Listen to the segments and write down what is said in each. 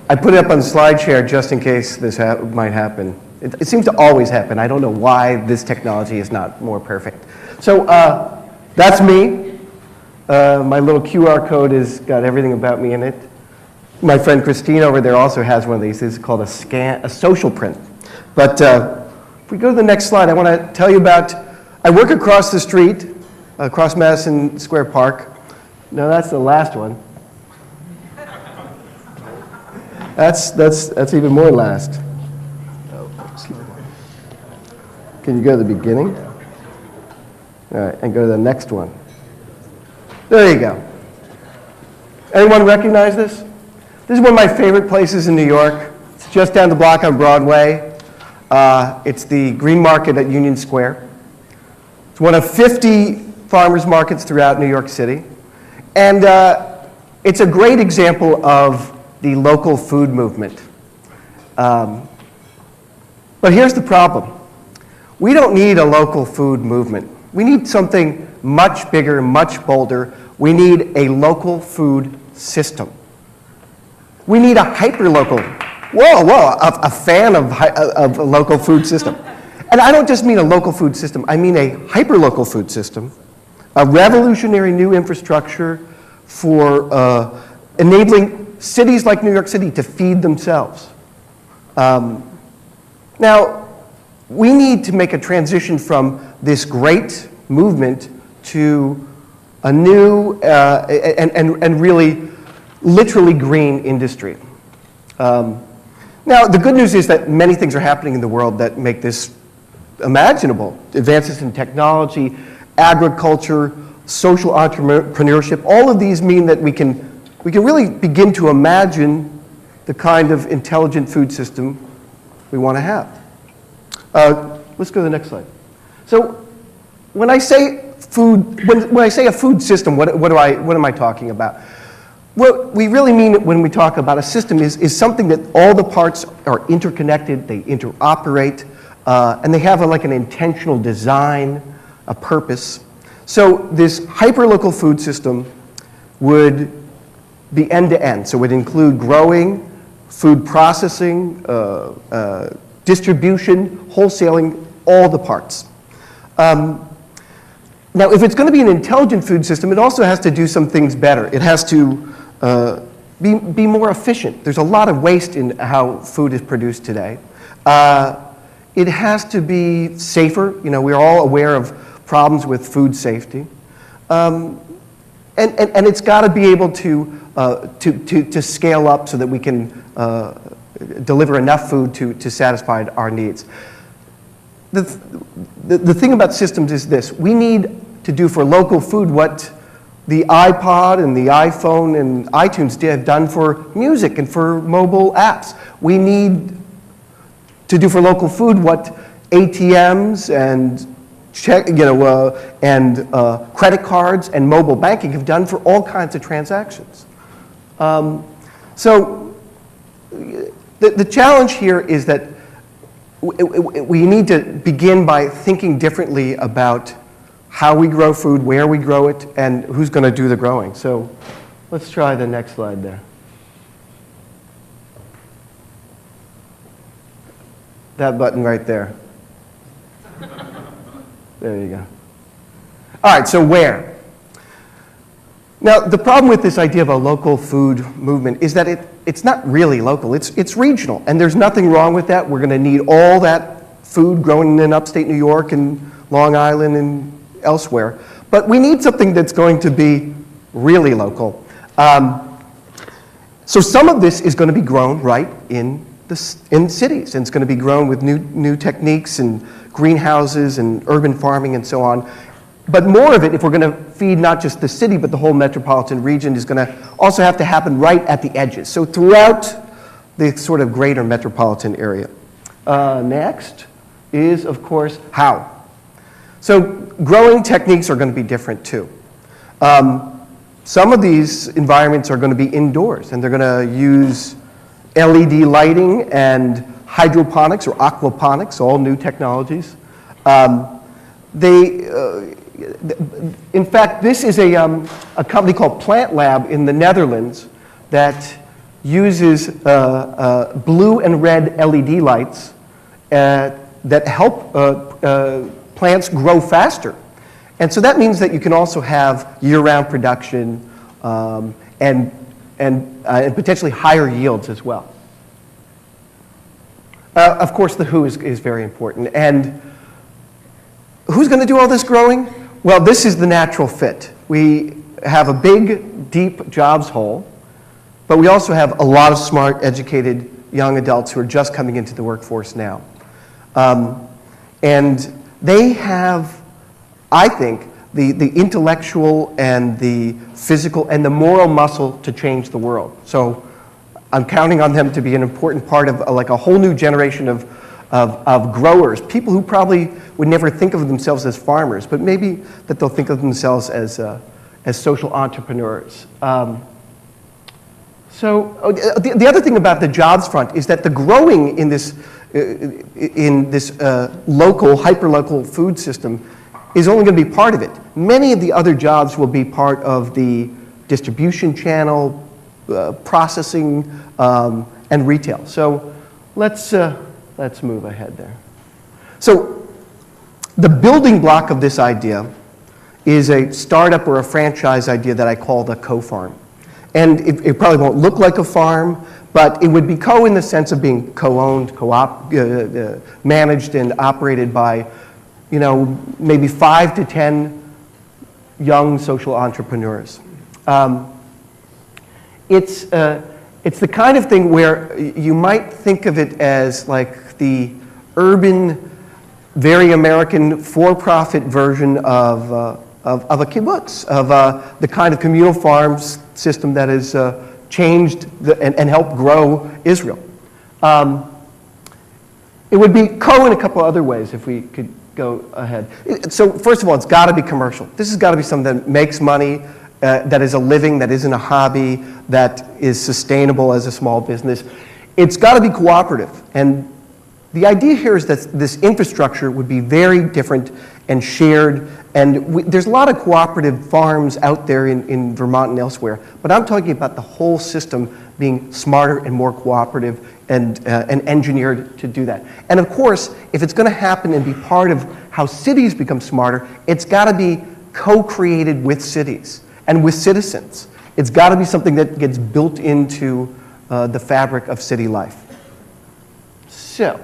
I put it up on SlideShare just in case this might happen. It seems to always happen. I don't know why this technology is not more perfect. So that's me. My little QR code has got everything about me in it. My friend Christine over there also has one of these. This is called a social print. But if we go to the next slide, I want to tell you about, I work across the street, across Madison Square Park. No, that's the last one. That's even more last. Can you go to the beginning? All right, and go to the next one. There you go. Anyone recognize this? This is one of my favorite places in New York. It's just down the block on Broadway. It's the Green Market at Union Square. It's one of 50 farmers markets throughout New York City. And it's a great example of the local food movement. But here's the problem. We don't need a local food movement. We need something much bigger, much bolder. We need a local food system. We need a hyper-local, a fan of a local food system. And I don't just mean a local food system, I mean a hyper-local food system, a revolutionary new infrastructure for enabling cities like New York City to feed themselves. Now, we need to make a transition from this great movement to a new and really literally green industry. Now, the good news is that many things are happening in the world that make this imaginable. Advances in technology, agriculture, social entrepreneurship, all of these mean that we can really begin to imagine the kind of intelligent food system we want to have. Let's go to the next slide. So when I say food, when I say a food system, what am I talking about? What we really mean when we talk about a system is something that all the parts are interconnected, they interoperate, and they have like an intentional design, a purpose. So this hyperlocal food system would be end-to-end. So it would include growing, food processing, distribution, wholesaling, all the parts. Now, if it's going to be an intelligent food system, it also has to do some things better. It has to be more efficient. There's a lot of waste in how food is produced today. It has to be safer. You know, we're all aware of problems with food safety. And it's got to be able to scale up so that we can deliver enough food to satisfy our needs. The thing about systems is this. We need to do for local food what the iPod and the iPhone and iTunes have done for music and for mobile apps. We need to do for local food what ATMs and credit cards and mobile banking have done for all kinds of transactions. So the challenge here is that we need to begin by thinking differently about how we grow food, where we grow it, and who's going to do the growing. So let's try the next slide there. That button right there. There you go. All right, so where? Now, the problem with this idea of a local food movement is that it's not really local. It's regional, and there's nothing wrong with that. We're going to need all that food grown in upstate New York and Long Island and elsewhere. But we need something that's going to be really local. So some of this is going to be grown right in cities, and it's going to be grown with new techniques and greenhouses and urban farming and so on. But more of it, if we're going to feed not just the city, but the whole metropolitan region, is going to also have to happen right at the edges. So throughout the sort of greater metropolitan area. Next is, of course, how. So growing techniques are going to be different too. Some of these environments are going to be indoors, and they're going to use LED lighting and hydroponics or aquaponics, all new technologies. In fact, this is a company called Plant Lab in the Netherlands that uses blue and red LED lights that help plants grow faster. And so that means that you can also have year-round production and potentially higher yields as well. Of course, the who is very important. And who's going to do all this growing? Well, this is the natural fit. We have a big, deep jobs hole, but we also have a lot of smart, educated young adults who are just coming into the workforce now. And they have, I think, the intellectual and the physical and the moral muscle to change the world. So I'm counting on them to be an important part of like a whole new generation of growers, people who probably would never think of themselves as farmers, but maybe that they'll think of themselves as social entrepreneurs. The other thing about the jobs front is that the growing in this local, hyper-local food system is only going to be part of it. Many of the other jobs will be part of the distribution channel, processing, and retail. So let's move ahead there. So the building block of this idea is a startup or a franchise idea that I call the co-farm. And it probably won't look like a farm, but it would be co in the sense of being co-owned, managed and operated by, maybe 5 to 10 young social entrepreneurs. It's the kind of thing where you might think of it as like the urban, very American for-profit version of a kibbutz, of the kind of communal farms system that has changed and helped grow Israel. It would be co in a couple other ways if we could go ahead. So first of all, it's got to be commercial. This has got to be something that makes money, that is a living, that isn't a hobby, that is sustainable as a small business. It's got to be cooperative. And the idea here is that this infrastructure would be very different and shared. And there's a lot of cooperative farms out there in Vermont and elsewhere. But I'm talking about the whole system being smarter and more cooperative and engineered to do that. And of course, if it's going to happen and be part of how cities become smarter, it's got to be co-created with cities and with citizens. It's got to be something that gets built into the fabric of city life. So,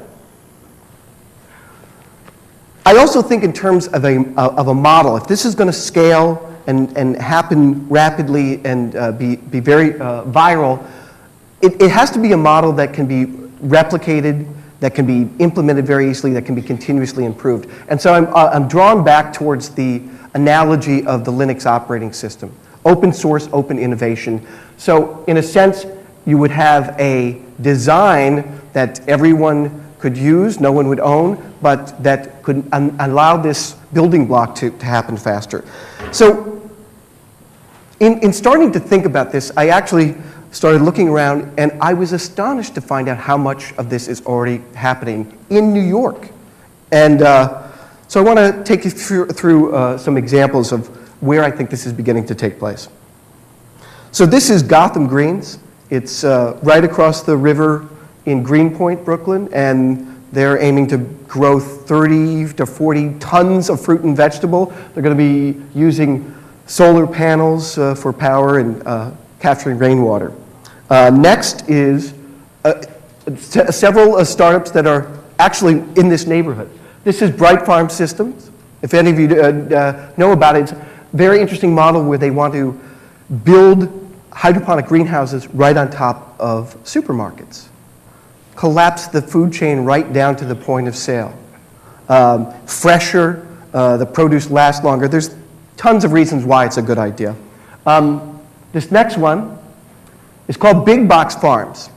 I also think in terms of a model. If this is going to scale and happen rapidly and be very viral, it has to be a model that can be replicated, that can be implemented very easily, that can be continuously improved. And so I'm drawn back towards the analogy of the Linux operating system. Open source, open innovation. So in a sense, you would have a design that everyone could use, no one would own, but that could allow this building block to happen faster. So in starting to think about this, I actually started looking around and I was astonished to find out how much of this is already happening in New York. And so I want to take you through some examples of where I think this is beginning to take place. So this is Gotham Greens. It's right across the river in Greenpoint, Brooklyn, and they're aiming to grow 30 to 40 tons of fruit and vegetable. They're going to be using solar panels for power and capturing rainwater. Next is several startups that are actually in this neighborhood. This is Bright Farm Systems. If any of you know about it, it's a very interesting model where they want to build hydroponic greenhouses right on top of supermarkets. Collapse the food chain right down to the point of sale. Fresher, the produce lasts longer. There's tons of reasons why it's a good idea. This next one is called Big Box Farms.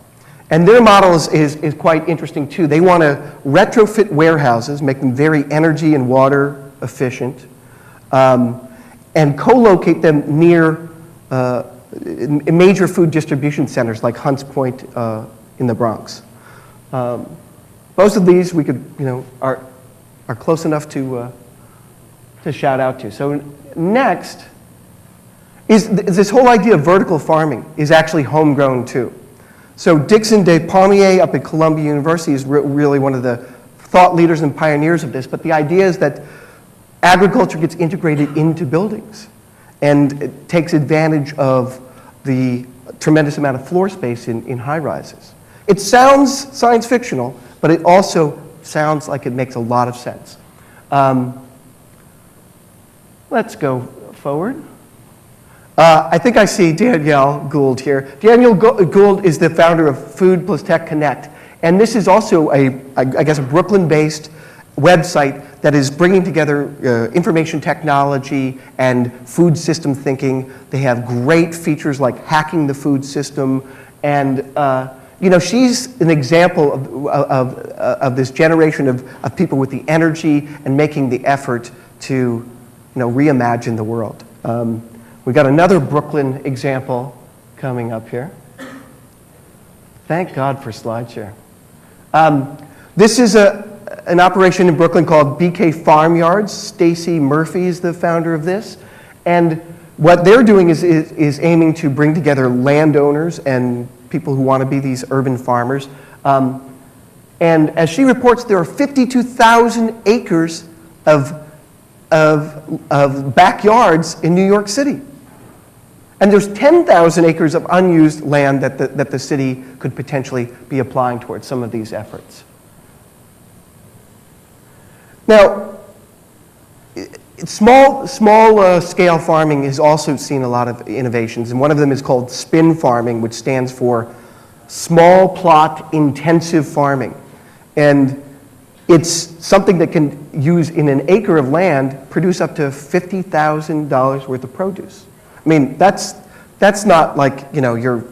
And their model is quite interesting too. They want to retrofit warehouses, make them very energy and water efficient, and co-locate them near major food distribution centers like Hunts Point in the Bronx. Both of these we could, are close enough to shout out to. So next is this whole idea of vertical farming is actually homegrown too. So Dixon de Pommier up at Columbia University is really one of the thought leaders and pioneers of this, but the idea is that agriculture gets integrated into buildings and it takes advantage of the tremendous amount of floor space in high-rises. It sounds science fictional, but it also sounds like it makes a lot of sense. Let's go forward. I think I see Danielle Gould here. Danielle Gould is the founder of Food Plus Tech Connect, and this is also I guess a Brooklyn-based website that is bringing together information technology and food system thinking. They have great features like hacking the food system, and you know, she's an example of this generation of people with the energy and making the effort to, you know, reimagine the world. We got another Brooklyn example coming up here. Thank God for SlideShare. This is an operation in Brooklyn called BK Farmyards. Stacy Murphy is the founder of this. And what they're doing is aiming to bring together landowners and people who want to be these urban farmers. And as she reports, there are 52,000 acres of backyards in New York City. And there's 10,000 acres of unused land that the city could potentially be applying towards some of these efforts. Now, small scale farming has also seen a lot of innovations, and one of them is called spin farming, which stands for small plot intensive farming. And it's something that can use in an acre of land, produce up to $50,000 worth of produce. I mean, that's not like, you know, your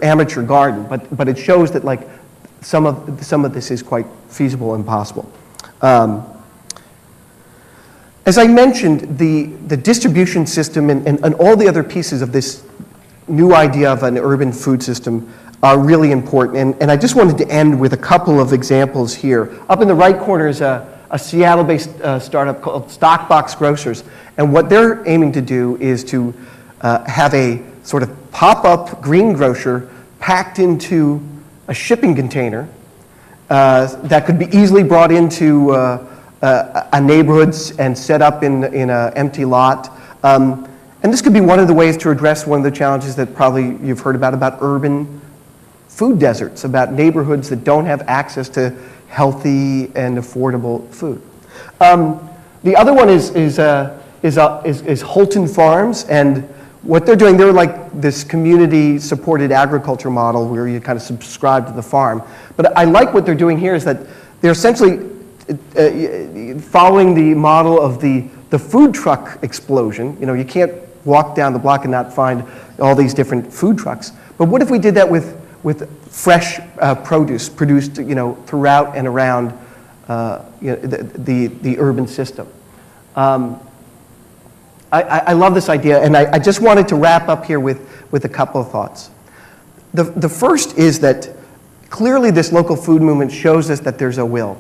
amateur garden, but it shows that like some of this is quite feasible and possible. As I mentioned, the distribution system and all the other pieces of this new idea of an urban food system are really important. And I just wanted to end with a couple of examples here. Up in the right corner is a Seattle-based startup called Stockbox Grocers. And what they're aiming to do is to have a sort of pop-up green grocer packed into a shipping container that could be easily brought into a neighborhood and set up in an empty lot. And this could be one of the ways to address one of the challenges that probably you've heard about urban food deserts, about neighborhoods that don't have access to healthy and affordable food. The other one is Holton Farms, and what they're doing, they're like this community-supported agriculture model where you kind of subscribe to the farm. But I like what they're doing here is that they're essentially following the model of the food truck explosion. You know, you can't walk down the block and not find all these different food trucks. But what if we did that with fresh produce produced, you know, throughout and around you know, the urban system? I love this idea, and I just wanted to wrap up here with a couple of thoughts. The first is that clearly this local food movement shows us that there's a will.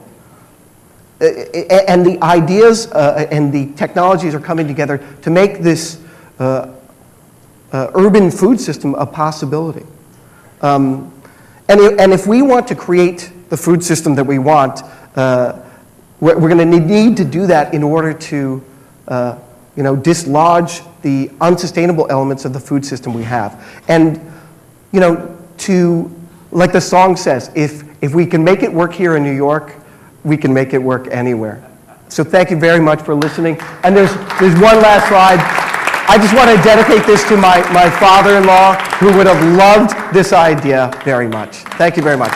And the ideas and the technologies are coming together to make this urban food system a possibility. And if we want to create the food system that we want, we're going to need to do that in order to you know, dislodge the unsustainable elements of the food system we have. And, you know, like the song says, if we can make it work here in New York, we can make it work anywhere. So thank you very much for listening. And there's one last slide. I just want to dedicate this to my father-in-law, who would have loved this idea very much. Thank you very much.